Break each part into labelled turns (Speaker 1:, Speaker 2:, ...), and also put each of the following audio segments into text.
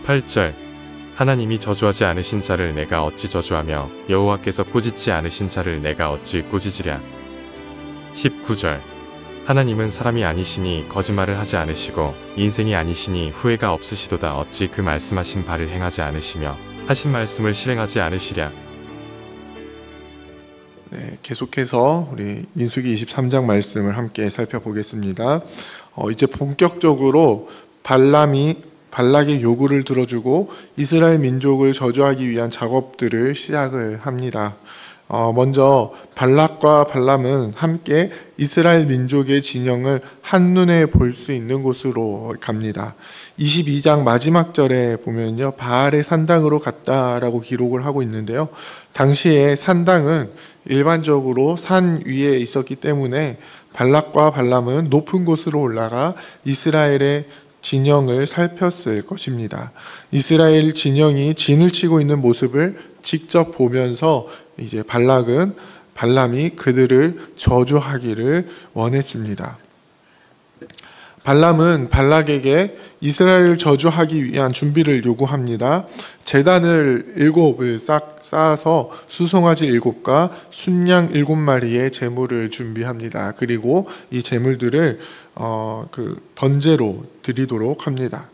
Speaker 1: 8절 하나님이 저주하지 않으신 자를 내가 어찌 저주하며 여호와께서 꾸짖지 않으신 자를 내가 어찌 꾸짖으랴. 19절 하나님은 사람이 아니시니 거짓말을 하지 않으시고 인생이 아니시니 후회가 없으시도다. 어찌 그 말씀하신 바를 행하지 않으시며 하신 말씀을 실행하지 않으시랴.
Speaker 2: 네, 계속해서 우리 민수기 23장 말씀을 함께 살펴보겠습니다. 이제 본격적으로 발락의 요구를 들어주고 이스라엘 민족을 저주하기 위한 작업들을 시작을 합니다. 먼저 발락과 발람은 함께 이스라엘 민족의 진영을 한눈에 볼 수 있는 곳으로 갑니다. 22장 마지막 절에 보면요, 바알의 산당으로 갔다라고 기록을 하고 있는데요, 당시에 산당은 일반적으로 산 위에 있었기 때문에 발락과 발람은 높은 곳으로 올라가 이스라엘의 진영을 살폈을 것입니다. 이스라엘 진영이 진을 치고 있는 모습을 직접 보면서 이제 발람이 그들을 저주하기를 원했습니다. 발람은 발락에게 이스라엘을 저주하기 위한 준비를 요구합니다. 제단을 7을 쌓아서 수송아지 7과 순양 7마리의 제물을 준비합니다. 그리고 이 제물들을 번제로 드리도록 합니다.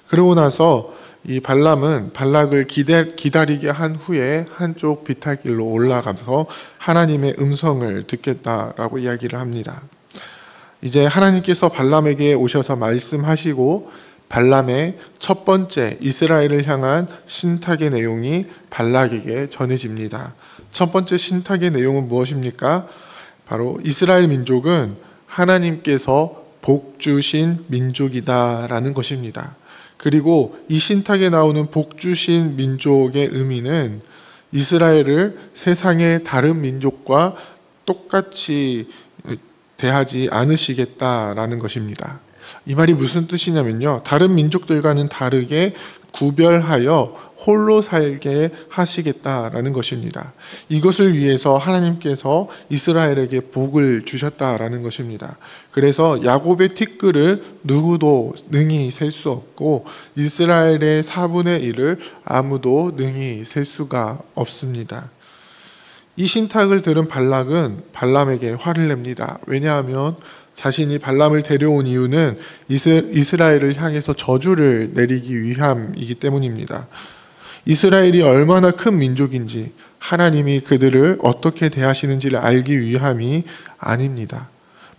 Speaker 2: 그러고 나서 이 발람은 발락을 기다리게 한 후에 한쪽 비탈길로 올라가서 하나님의 음성을 듣겠다라고 이야기를 합니다. 이제 하나님께서 발람에게 오셔서 말씀하시고 발람의 첫 번째 이스라엘을 향한 신탁의 내용이 발락에게 전해집니다. 첫 번째 신탁의 내용은 무엇입니까? 바로 이스라엘 민족은 하나님께서 복 주신 민족이다라는 것입니다. 그리고 이 신탁에 나오는 복 주신 민족의 의미는 이스라엘을 세상의 다른 민족과 똑같이 대하지 않으시겠다라는 것입니다. 이 말이 무슨 뜻이냐면요, 다른 민족들과는 다르게 구별하여 홀로 살게 하시겠다라는 것입니다. 이것을 위해서 하나님께서 이스라엘에게 복을 주셨다라는 것입니다. 그래서 야곱의 티끌을 누구도 능히 셀 수 없고 이스라엘의 4분의 1을 아무도 능히 셀 수가 없습니다. 이 신탁을 들은 발락은 발람에게 화를 냅니다. 왜냐하면 자신이 발람을 데려온 이유는 이스라엘을 향해서 저주를 내리기 위함이기 때문입니다. 이스라엘이 얼마나 큰 민족인지 하나님이 그들을 어떻게 대하시는지를 알기 위함이 아닙니다.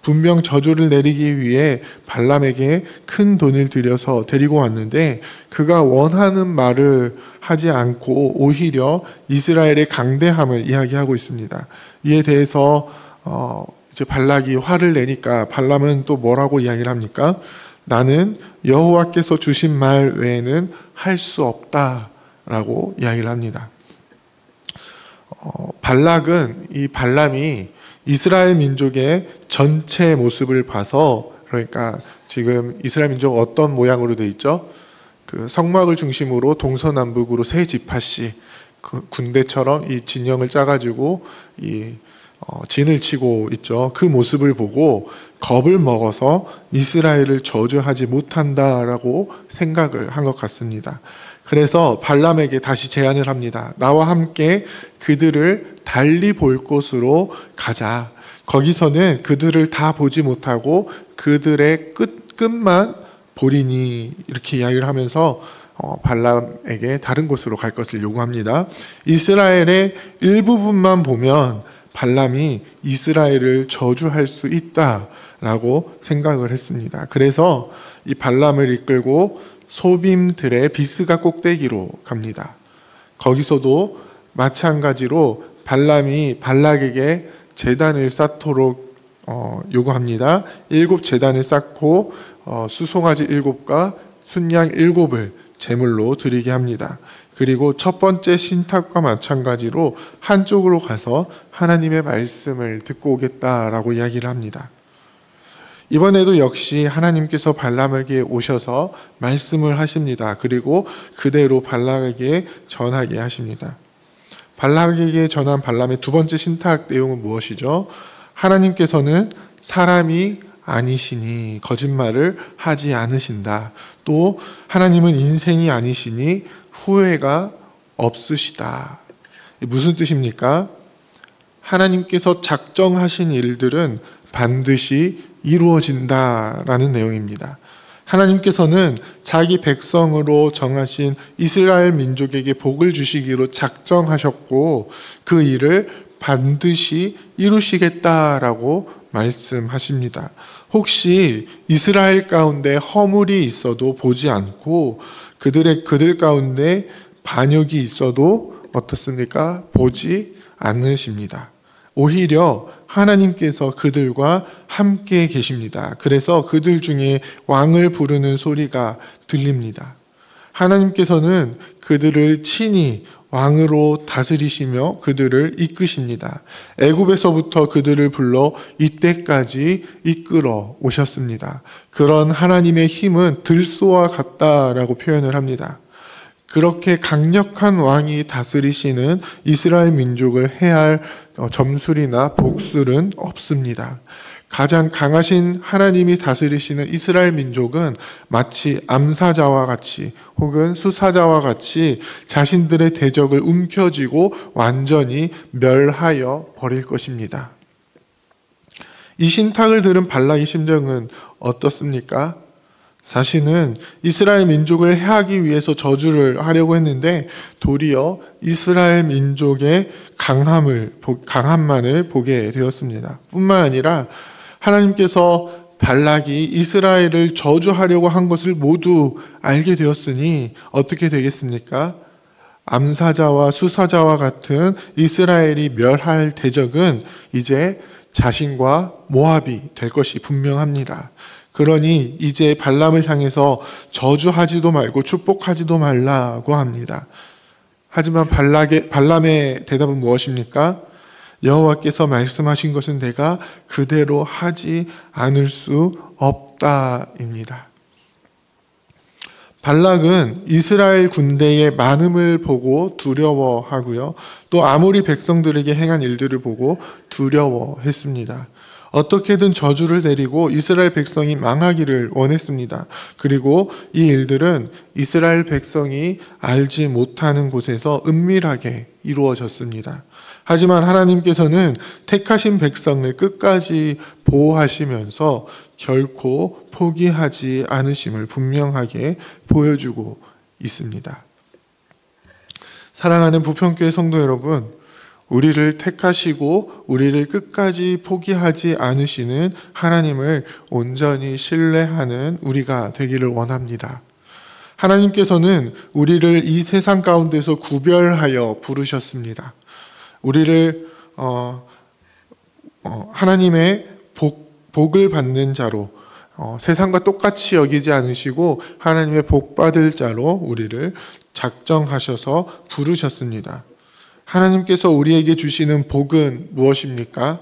Speaker 2: 분명 저주를 내리기 위해 발람에게 큰 돈을 들여서 데리고 왔는데 그가 원하는 말을 하지 않고 오히려 이스라엘의 강대함을 이야기하고 있습니다. 이에 대해서 이제 발락이 화를 내니까 발람은 또 뭐라고 이야기를 합니까? 나는 여호와께서 주신 말 외에는 할 수 없다라고 이야기를 합니다. 발람이 이스라엘 민족의 전체 모습을 봐서, 그러니까 지금 이스라엘 민족 어떤 모양으로 되어 있죠? 그 성막을 중심으로 동서남북으로 세 지파씩 그 군대처럼 이 진영을 짜가지고 진을 치고 있죠. 그 모습을 보고 겁을 먹어서 이스라엘을 저주하지 못한다라고 생각을 한 것 같습니다. 그래서 발람에게 다시 제안을 합니다. 나와 함께 그들을 달리 볼 곳으로 가자. 거기서는 그들을 다 보지 못하고 그들의 끝만 보리니, 이렇게 이야기를 하면서 발람에게 다른 곳으로 갈 것을 요구합니다. 이스라엘의 일부분만 보면 발람이 이스라엘을 저주할 수 있다라고 생각을 했습니다. 그래서 이 발람을 이끌고 소빔들의 비스가 꼭대기로 갑니다. 거기서도 마찬가지로 발람이 발락에게 제단을 쌓도록 요구합니다. 7제단을 쌓고 수송아지 7과 순양 7을 제물로 드리게 합니다. 그리고 첫 번째 신탁과 마찬가지로 한쪽으로 가서 하나님의 말씀을 듣고 오겠다라고 이야기를 합니다. 이번에도 역시 하나님께서 발람에게 오셔서 말씀을 하십니다. 그리고 그대로 발락에게 전하게 하십니다. 발락에게 전한 발람의 두 번째 신탁 내용은 무엇이죠? 하나님께서는 사람이 아니시니 거짓말을 하지 않으신다. 또 하나님은 인생이 아니시니 후회가 없으시다. 무슨 뜻입니까? 하나님께서 작정하신 일들은 반드시 이루어진다라는 내용입니다. 하나님께서는 자기 백성으로 정하신 이스라엘 민족에게 복을 주시기로 작정하셨고 그 일을 반드시 이루시겠다라고 말씀하십니다. 혹시 이스라엘 가운데 허물이 있어도 보지 않고 그들 가운데 반역이 있어도 어떻습니까? 보지 않으십니다. 오히려 하나님께서 그들과 함께 계십니다. 그래서 그들 중에 왕을 부르는 소리가 들립니다. 하나님께서는 그들을 친히 왕으로 다스리시며 그들을 이끄십니다. 애굽에서부터 그들을 불러 이때까지 이끌어 오셨습니다. 그런 하나님의 힘은 들소와 같다라고 표현을 합니다. 그렇게 강력한 왕이 다스리시는 이스라엘 민족을 해할 점술이나 복술은 없습니다. 가장 강하신 하나님이 다스리시는 이스라엘 민족은 마치 암사자와 같이 혹은 수사자와 같이 자신들의 대적을 움켜쥐고 완전히 멸하여 버릴 것입니다. 이 신탁을 들은 발락의 심정은 어떻습니까? 자신은 이스라엘 민족을 해하기 위해서 저주를 하려고 했는데 도리어 이스라엘 민족의 강함만을 보게 되었습니다. 뿐만 아니라 하나님께서 발락이 이스라엘을 저주하려고 한 것을 모두 알게 되었으니 어떻게 되겠습니까? 암사자와 수사자와 같은 이스라엘이 멸할 대적은 이제 자신과 모압이 될 것이 분명합니다. 그러니 이제 발람을 향해서 저주하지도 말고 축복하지도 말라고 합니다. 하지만 발람의 대답은 무엇입니까? 여호와께서 말씀하신 것은 내가 그대로 하지 않을 수 없다입니다. 발락은 이스라엘 군대의 많음을 보고 두려워하고요. 또 아모리 백성들에게 행한 일들을 보고 두려워했습니다. 어떻게든 저주를 내리고 이스라엘 백성이 망하기를 원했습니다. 그리고 이 일들은 이스라엘 백성이 알지 못하는 곳에서 은밀하게 이루어졌습니다. 하지만 하나님께서는 택하신 백성을 끝까지 보호하시면서 결코 포기하지 않으심을 분명하게 보여주고 있습니다. 사랑하는 부평교회 성도 여러분, 우리를 택하시고 우리를 끝까지 포기하지 않으시는 하나님을 온전히 신뢰하는 우리가 되기를 원합니다. 하나님께서는 우리를 이 세상 가운데서 구별하여 부르셨습니다. 우리를 하나님의 복을 받는 자로 세상과 똑같이 여기지 않으시고 하나님의 복 받을 자로 우리를 작정하셔서 부르셨습니다. 하나님께서 우리에게 주시는 복은 무엇입니까?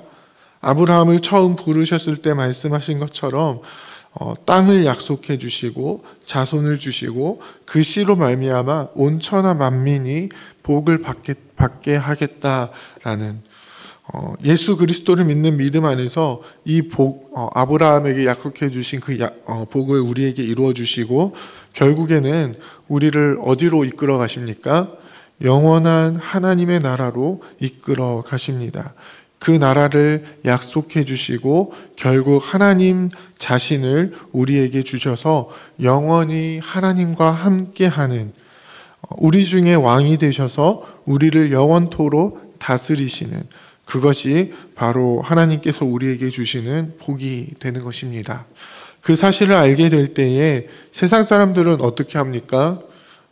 Speaker 2: 아브라함을 처음 부르셨을 때 말씀하신 것처럼 땅을 약속해 주시고 자손을 주시고 그 씨로 말미암아 온 천하 만민이 복을 받게 하겠다라는 예수 그리스도를 믿는 믿음 안에서 이 복, 아브라함에게 약속해 주신 그 복을 우리에게 이루어 주시고 결국에는 우리를 어디로 이끌어 가십니까? 영원한 하나님의 나라로 이끌어 가십니다. 그 나라를 약속해 주시고 결국 하나님 자신을 우리에게 주셔서 영원히 하나님과 함께하는 우리 중에 왕이 되셔서 우리를 영원토록 다스리시는 그것이 바로 하나님께서 우리에게 주시는 복이 되는 것입니다. 그 사실을 알게 될 때에 세상 사람들은 어떻게 합니까?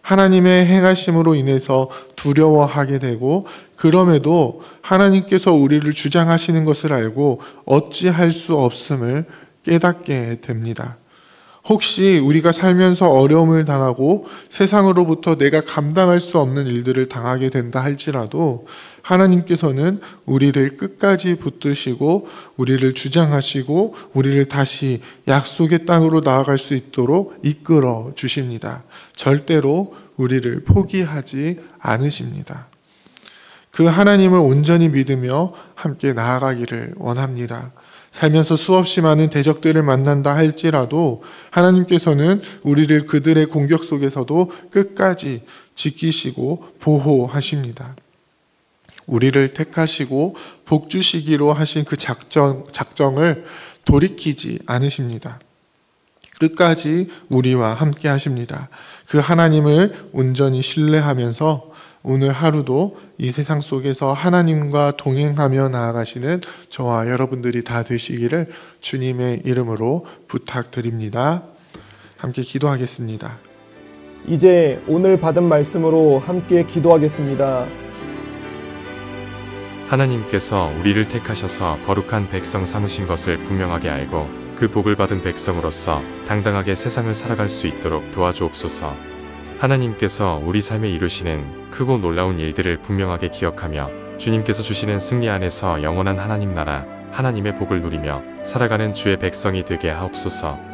Speaker 2: 하나님의 행하심으로 인해서 두려워하게 되고 그럼에도 하나님께서 우리를 주장하시는 것을 알고 어찌할 수 없음을 깨닫게 됩니다. 혹시 우리가 살면서 어려움을 당하고 세상으로부터 내가 감당할 수 없는 일들을 당하게 된다 할지라도 하나님께서는 우리를 끝까지 붙드시고 우리를 주장하시고 우리를 다시 약속의 땅으로 나아갈 수 있도록 이끌어 주십니다. 절대로 우리를 포기하지 않으십니다. 그 하나님을 온전히 믿으며 함께 나아가기를 원합니다. 살면서 수없이 많은 대적들을 만난다 할지라도 하나님께서는 우리를 그들의 공격 속에서도 끝까지 지키시고 보호하십니다. 우리를 택하시고 복 주시기로 하신 그 작정을 돌이키지 않으십니다. 끝까지 우리와 함께 하십니다. 그 하나님을 온전히 신뢰하면서 오늘 하루도 이 세상 속에서 하나님과 동행하며 나아가시는 저와 여러분들이 다 되시기를 주님의 이름으로 부탁드립니다. 함께 기도하겠습니다.
Speaker 3: 이제 오늘 받은 말씀으로 함께 기도하겠습니다.
Speaker 1: 하나님께서 우리를 택하셔서 거룩한 백성 삼으신 것을 분명하게 알고 그 복을 받은 백성으로서 당당하게 세상을 살아갈 수 있도록 도와주옵소서. 하나님께서 우리 삶에 이루시는 크고 놀라운 일들을 분명하게 기억하며 주님께서 주시는 승리 안에서 영원한 하나님 나라, 하나님의 복을 누리며 살아가는 주의 백성이 되게 하옵소서.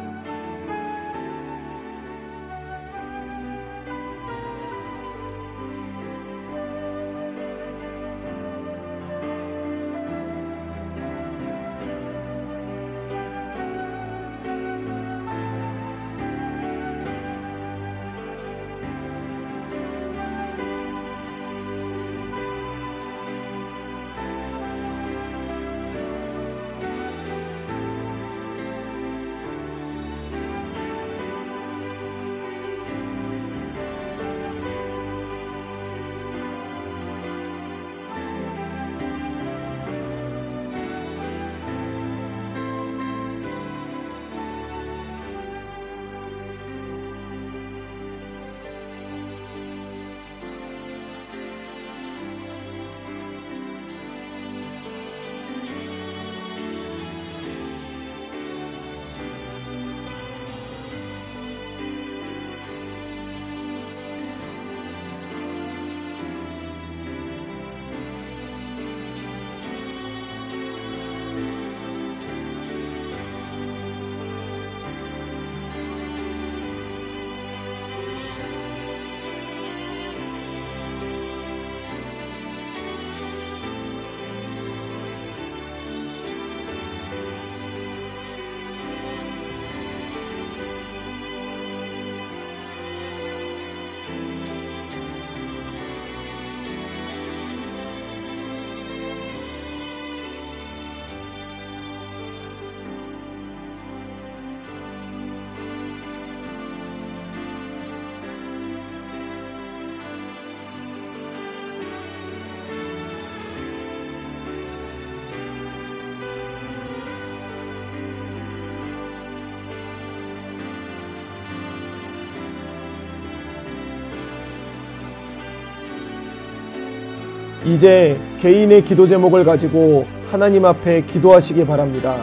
Speaker 3: 이제 개인의 기도 제목을 가지고 하나님 앞에 기도하시기 바랍니다.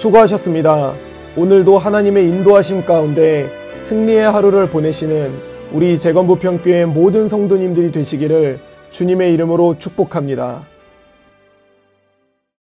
Speaker 3: 수고하셨습니다. 오늘도 하나님의 인도하심 가운데 승리의 하루를 보내시는 우리 재건부평교회 모든 성도님들이 되시기를 주님의 이름으로 축복합니다.